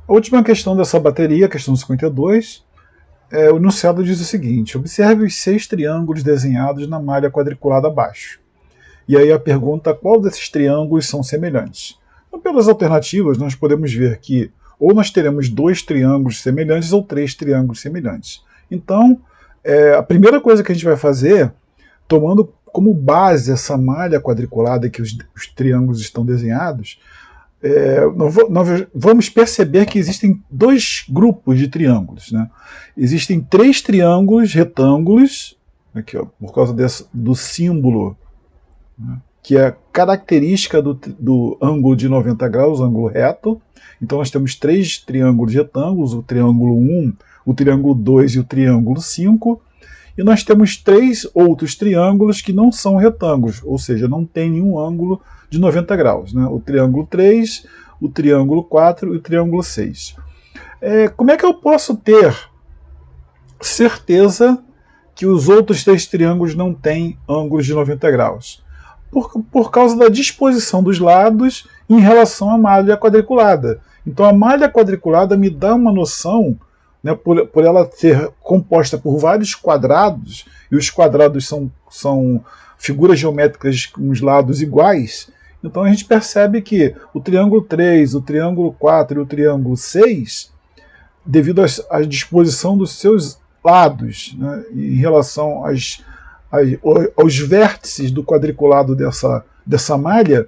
A última questão dessa bateria, a questão 52, o enunciado diz o seguinte: observe os 6 triângulos desenhados na malha quadriculada abaixo. E aí a pergunta: qual desses triângulos são semelhantes? Então, pelas alternativas, nós podemos ver que ou nós teremos 2 triângulos semelhantes ou 3 triângulos semelhantes. Então, a primeira coisa que a gente vai fazer, tomando como base essa malha quadriculada que os triângulos estão desenhados, nós vamos perceber que existem 2 grupos de triângulos, né? Existem 3 triângulos retângulos, aqui, ó, por causa do símbolo, né, que é característica do ângulo de 90 graus, ângulo reto. Então nós temos 3 triângulos retângulos, o triângulo 1, o triângulo 2 e o triângulo 5. E nós temos 3 outros triângulos que não são retângulos, ou seja, não tem nenhum ângulo de 90 graus. Né? O triângulo 3, o triângulo 4 e o triângulo 6. Como é que eu posso ter certeza que os outros 3 triângulos não têm ângulos de 90 graus? Por causa da disposição dos lados em relação à malha quadriculada. Então a malha quadriculada me dá uma noção, né, por ela ser composta por vários quadrados, e os quadrados são figuras geométricas com os lados iguais. Então a gente percebe que o triângulo 3, o triângulo 4 e o triângulo 6, devido à disposição dos seus lados, né, em relação aos vértices do quadriculado dessa malha,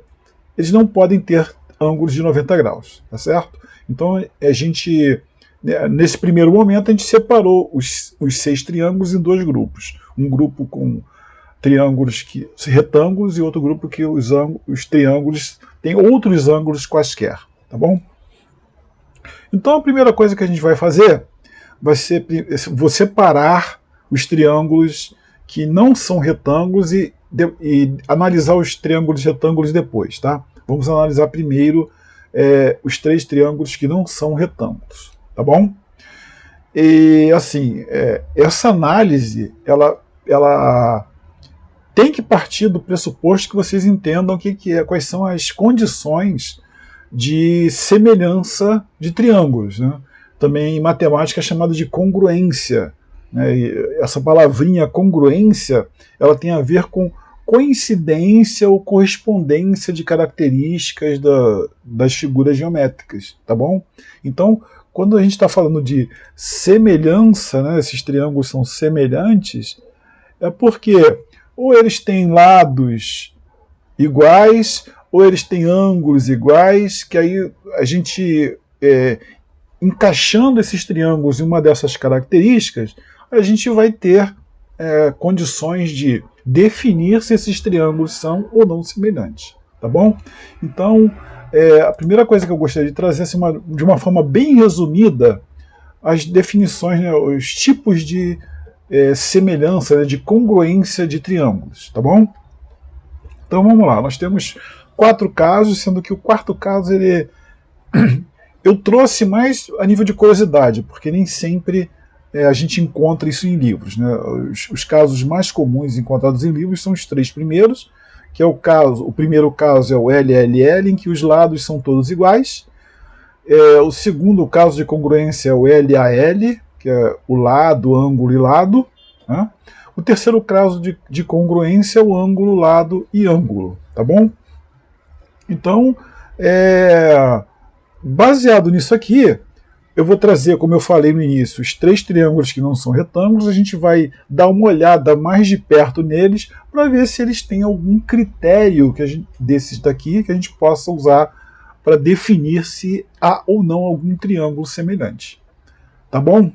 eles não podem ter ângulos de 90 graus, tá certo? Então a gente, nesse primeiro momento, a gente separou os 6 triângulos em 2 grupos. Um grupo com triângulos retângulos e outro grupo que os triângulos têm outros ângulos quaisquer, tá bom? Então a primeira coisa que a gente vai fazer vai ser vou separar os triângulos que não são retângulos e analisar os triângulos retângulos depois, tá? Vamos analisar primeiro os 3 triângulos que não são retângulos, tá bom? E assim, essa análise, ela tem que partir do pressuposto que vocês entendam quais são as condições de semelhança de triângulos, né? Também em matemática é chamado de congruência. Essa palavrinha congruência, ela tem a ver com coincidência ou correspondência de características das figuras geométricas, tá bom? Então, quando a gente está falando de semelhança, né, esses triângulos são semelhantes, é porque ou eles têm lados iguais, ou eles têm ângulos iguais, que aí a gente, encaixando esses triângulos em uma dessas características, a gente vai ter condições de definir se esses triângulos são ou não semelhantes, tá bom? Então, a primeira coisa que eu gostaria de trazer, assim, de uma forma bem resumida, as definições, né, os tipos de semelhança, né, de congruência de triângulos, tá bom? Então vamos lá, nós temos 4 casos, sendo que o 4º caso eu trouxe mais a nível de curiosidade, porque nem sempre a gente encontra isso em livros, né? Os casos mais comuns encontrados em livros são os 3 primeiros, que é o primeiro caso é o LLL, em que os lados são todos iguais. O segundo caso de congruência é o LAL, que é o lado, ângulo e lado, né? O terceiro caso de congruência é o ângulo, lado e ângulo, tá bom? Então, baseado nisso aqui, eu vou trazer, como eu falei no início, os 3 triângulos que não são retângulos. A gente vai dar uma olhada mais de perto neles para ver se eles têm algum critério desses daqui que a gente possa usar para definir se há ou não algum triângulo semelhante. Tá bom?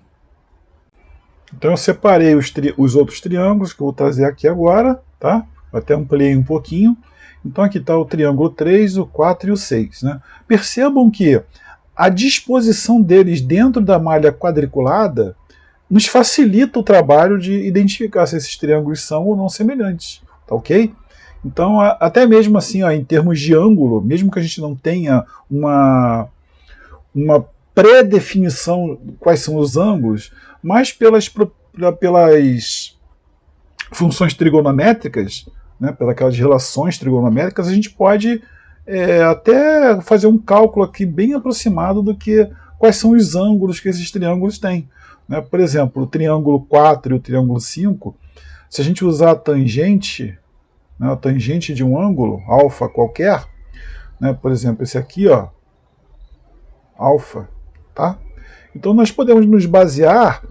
Então eu separei os outros triângulos que eu vou trazer aqui agora, tá? Eu até ampliei um pouquinho. Então aqui está o triângulo 3, o 4 e o 6. Né? Percebam que a disposição deles dentro da malha quadriculada nos facilita o trabalho de identificar se esses triângulos são ou não semelhantes, tá ok? Então, até mesmo assim, ó, em termos de ângulo, mesmo que a gente não tenha uma pré-definição quais são os ângulos, mas pelas funções trigonométricas, né, pelas aquelas relações trigonométricas, a gente pode até fazer um cálculo aqui bem aproximado do que quais são os ângulos que esses triângulos têm. Né? Por exemplo, o triângulo 4 e o triângulo 5, se a gente usar a tangente, né, a tangente de um ângulo, alfa qualquer, né, por exemplo, esse aqui, ó, alfa, tá? Então nós podemos nos basear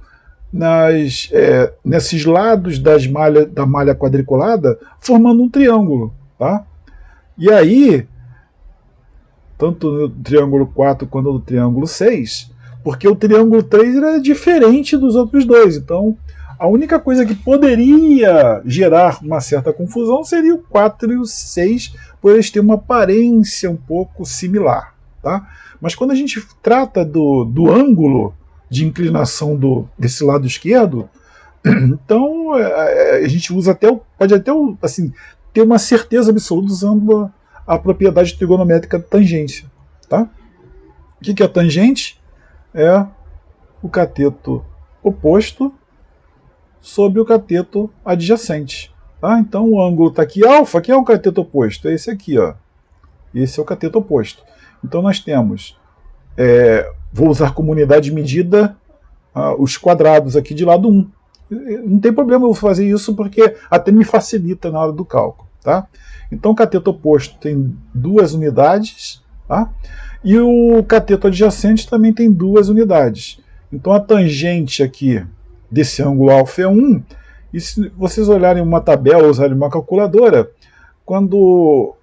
nesses lados da malha quadriculada, formando um triângulo, tá? E aí, tanto no triângulo 4 quanto no triângulo 6, porque o triângulo 3 é diferente dos outros dois, então a única coisa que poderia gerar uma certa confusão seria o 4 e o 6, por eles terem uma aparência um pouco similar, tá? Mas quando a gente trata do ângulo de inclinação desse lado esquerdo, então a gente usa pode até assim, ter uma certeza absoluta usando a propriedade trigonométrica da tangência. Tá? O que é a tangente? É o cateto oposto sobre o cateto adjacente. Tá? Então o ângulo está aqui, alfa, que é o cateto oposto? É esse aqui. Ó. Esse é o cateto oposto. Então nós temos, vou usar como unidade de medida os quadrados aqui de lado 1. Não tem problema eu fazer isso porque até me facilita na hora do cálculo. Tá? Então o cateto oposto tem 2 unidades, tá? E o cateto adjacente também tem 2 unidades. Então a tangente aqui desse ângulo alfa é 1, e se vocês olharem uma tabela, usarem uma calculadora, quando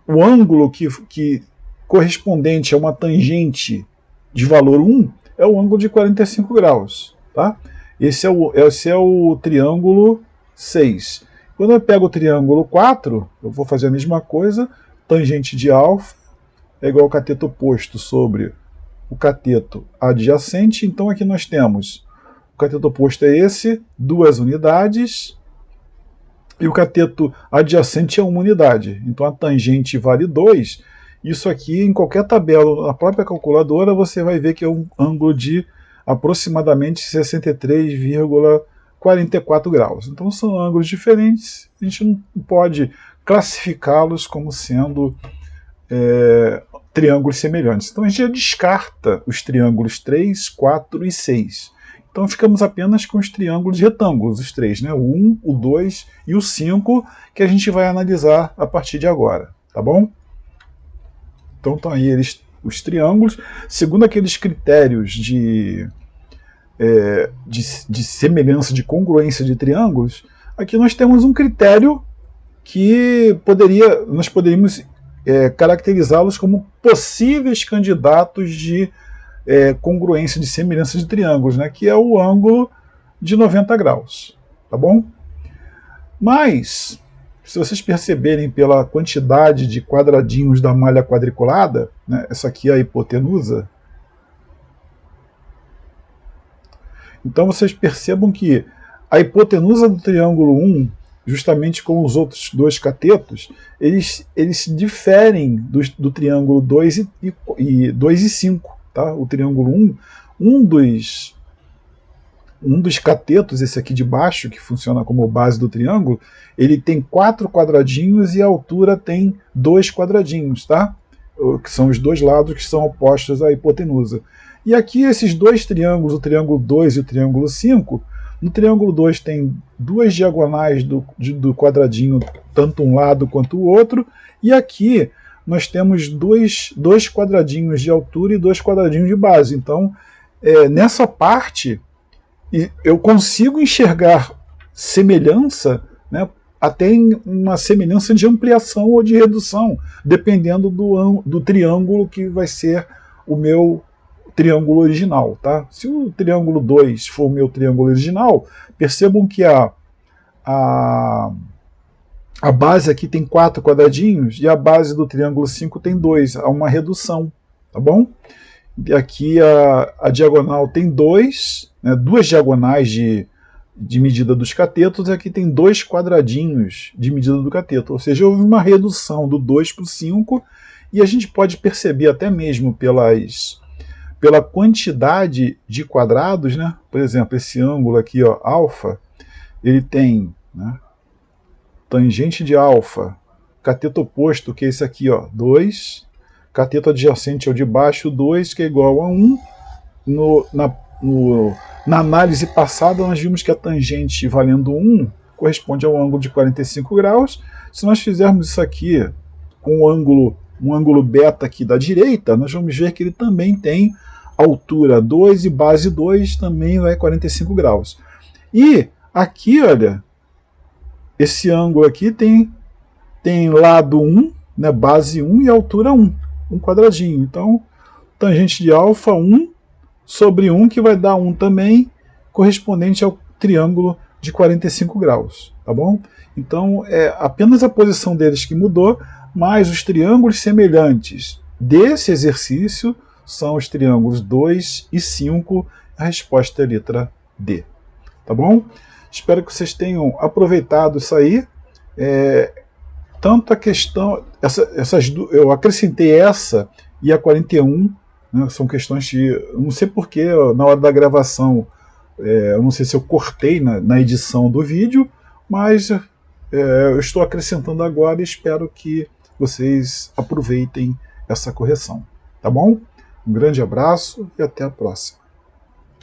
o ângulo que correspondente a uma tangente de valor 1 é o ângulo de 45 graus. Tá? Esse é o triângulo 6. Quando eu pego o triângulo 4, eu vou fazer a mesma coisa, tangente de alfa é igual ao cateto oposto sobre o cateto adjacente, então aqui nós temos, o cateto oposto é esse, 2 unidades, e o cateto adjacente é 1 unidade, então a tangente vale 2, isso aqui em qualquer tabela, na própria calculadora, você vai ver que é um ângulo de aproximadamente 63,44 graus. Então são ângulos diferentes, a gente não pode classificá-los como sendo triângulos semelhantes. Então a gente já descarta os triângulos 3, 4 e 6. Então ficamos apenas com os triângulos retângulos, os 3, né? O 1, o 2 e o 5, que a gente vai analisar a partir de agora, tá bom? Então estão aí os triângulos, segundo aqueles critérios de semelhança, de congruência de triângulos. Aqui nós temos um critério que nós poderíamos caracterizá-los como possíveis candidatos de congruência, de semelhança de triângulos, né, que é o ângulo de 90 graus. Tá bom? Mas, se vocês perceberem pela quantidade de quadradinhos da malha quadriculada, né, essa aqui é a hipotenusa, então vocês percebam que a hipotenusa do triângulo 1, justamente com os outros 2 catetos, eles diferem do triângulo 2 e 5. Tá? O triângulo 1, um dos catetos, esse aqui de baixo, que funciona como base do triângulo, ele tem 4 quadradinhos e a altura tem 2 quadradinhos, tá? Que são os 2 lados que são opostos à hipotenusa. E aqui esses 2 triângulos, o triângulo 2 e o triângulo 5, no triângulo 2 tem 2 diagonais do quadradinho, tanto um lado quanto o outro, e aqui nós temos dois quadradinhos de altura e 2 quadradinhos de base. Então, nessa parte, eu consigo enxergar semelhança, né, até em uma semelhança de ampliação ou de redução, dependendo do triângulo que vai ser o meu triângulo original. Tá? Se o triângulo 2 for o meu triângulo original, percebam que a base aqui tem 4 quadradinhos e a base do triângulo 5 tem 2, há uma redução, tá bom? E aqui a diagonal tem 2, né, 2 diagonais de medida dos catetos, e aqui tem 2 quadradinhos de medida do cateto, ou seja, houve uma redução do 2 para o 5, e a gente pode perceber até mesmo pela quantidade de quadrados, né? Por exemplo, esse ângulo aqui, ó, alfa, ele tem, né, tangente de alfa, cateto oposto, que é esse aqui, ó, 2, cateto adjacente ao de baixo 2, que é igual a 1. Na análise passada, nós vimos que a tangente valendo 1 corresponde ao ângulo de 45 graus. Se nós fizermos isso aqui com um ângulo beta aqui da direita, nós vamos ver que ele também tem altura 2 e base 2, também vai 45 graus. E aqui, olha, esse ângulo aqui tem lado 1, né, base 1 e altura 1, um quadradinho. Então, tangente de alfa 1 sobre 1, que vai dar 1 também, correspondente ao triângulo de 45 graus, tá bom? Então, é apenas a posição deles que mudou, mas os triângulos semelhantes desse exercício são os triângulos 2 e 5, a resposta é a letra D, tá bom? Espero que vocês tenham aproveitado isso aí. Tanto a questão, eu acrescentei essa e a 41, né, são questões que, eu não sei porquê, na hora da gravação, eu não sei se eu cortei na edição do vídeo, mas eu estou acrescentando agora e espero que vocês aproveitem essa correção, tá bom? Um grande abraço e até a próxima.